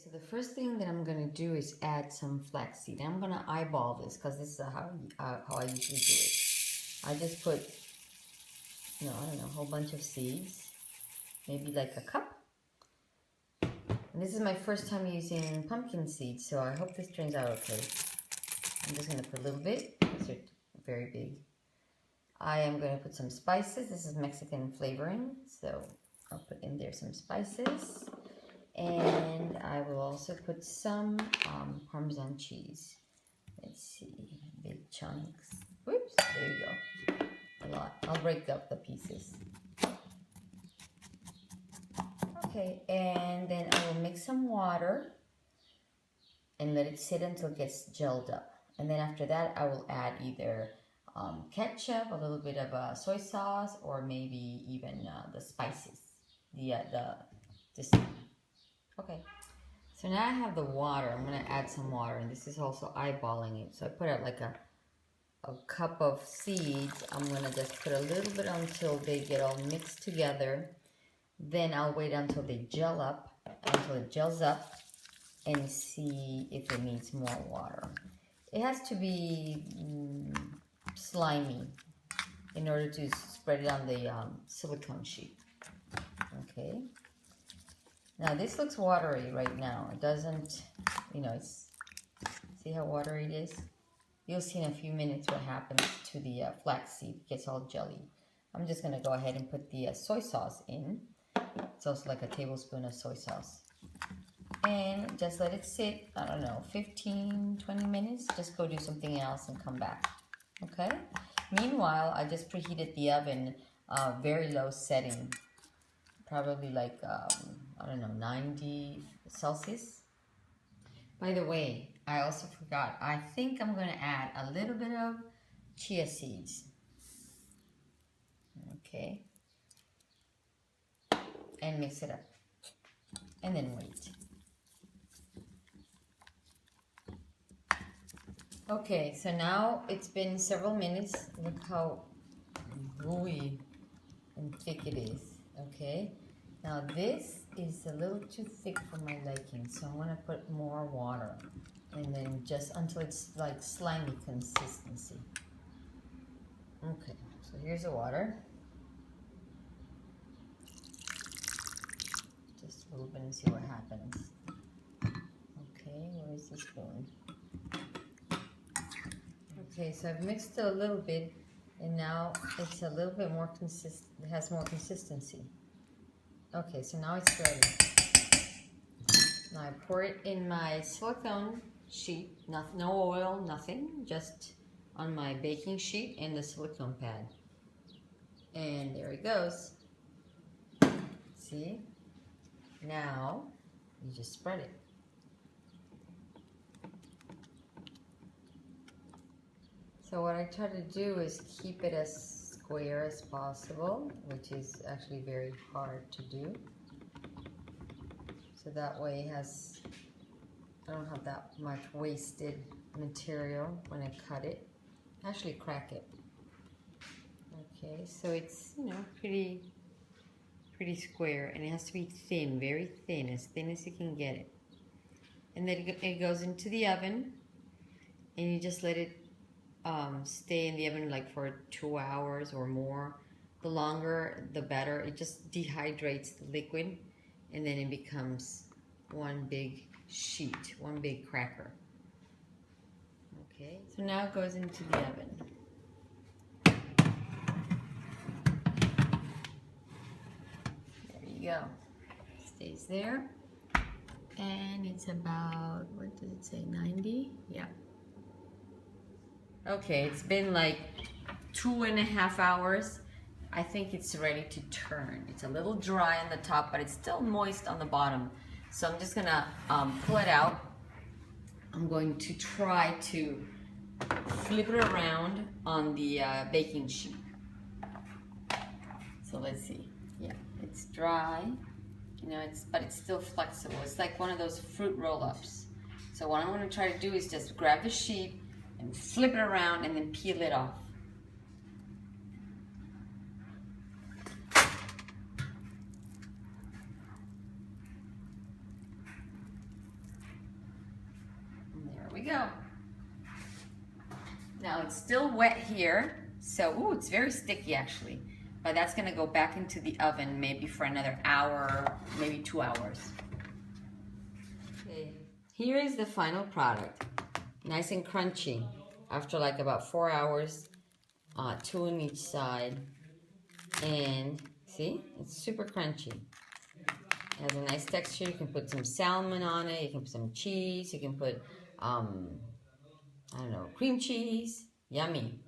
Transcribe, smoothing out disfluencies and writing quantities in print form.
So the first thing that I'm going to do is add some flaxseed. I'm going to eyeball this because this is how I usually do it. I just put, I don't know, a whole bunch of seeds, maybe like a cup. And this is my first time using pumpkin seeds, so I hope this turns out okay. I'm just going to put a little bit because they're very big. I am going to put some spices. This is Mexican flavoring, so I'll put in there some spices. And I will also put some parmesan cheese. Let's see, big chunks. Whoops, there you go. A lot. I'll break up the pieces. Okay, and then I will mix some water and let it sit until it gets gelled up. And then after that, I will add either ketchup, a little bit of soy sauce, or maybe even the spices. Okay. So now I have the water. I'm going to add some water, and this is also eyeballing it. So I put out like a cup of seeds. I'm going to just put a little bit until they get all mixed together. Then I'll wait until they gel up, until it gels up, and see if it needs more water. It has to be slimy in order to spread it on the silicone sheet. Okay. Now this looks watery right now. It doesn't, it's, see how watery it is? You'll see in a few minutes what happens to the flaxseed. It gets all jelly. I'm just gonna go ahead and put the soy sauce in. It's also like a tablespoon of soy sauce. And just let it sit, I don't know, 15, 20 minutes. Just go do something else and come back, okay? Meanwhile, I just preheated the oven, very low setting. Probably like, I don't know, 90 Celsius. By the way, I also forgot, I think I'm going to add a little bit of chia seeds. Okay. And mix it up. And then wait. Okay, so now it's been several minutes. Look how gooey and thick it is. Okay, now this is a little too thick for my liking, so I'm going to put more water, and then just until it's like slimy consistency. Okay, so here's the water. Just a little bit and see what happens. Okay, where's the spoon? Okay, so I've mixed it a little bit, and now it's a little bit more consistent. It has more consistency. Okay, so now it's ready. Now I pour it in my silicone sheet. No oil, nothing. Just on my baking sheet and the silicone pad. And there it goes. See? Now you just spread it. So what I try to do is keep it as square as possible, which is actually very hard to do. So that way I don't have that much wasted material when I cut it. Actually crack it. Okay, so it's, pretty square, and it has to be thin, very thin as you can get it. And then it goes into the oven, and you just let it stay in the oven like for 2 hours or more. The longer, the better. It just dehydrates the liquid, and then it becomes one big sheet, one big cracker. Okay, so now it goes into the oven. There you go. Stays there. And it's about, what does it say, 90? Yeah. Okay, it's been like 2.5 hours. I think it's ready to turn. It's a little dry on the top, but it's still moist on the bottom. So I'm just gonna pull it out. I'm going to try to flip it around on the baking sheet. So let's see. Yeah, it's dry. But it's still flexible. It's like one of those fruit roll-ups. So what I'm gonna try to do is just grab the sheet and flip it around and then peel it off. go. Now it's still wet here, so ooh, it's very sticky actually. But that's gonna go back into the oven maybe for another hour, maybe 2 hours. Okay, here is the final product. Nice and crunchy. After like about 4 hours, 2 on each side. And see, it's super crunchy. It has a nice texture. You can put some salmon on it. You can put some cheese. You can put, I don't know, cream cheese. Yummy.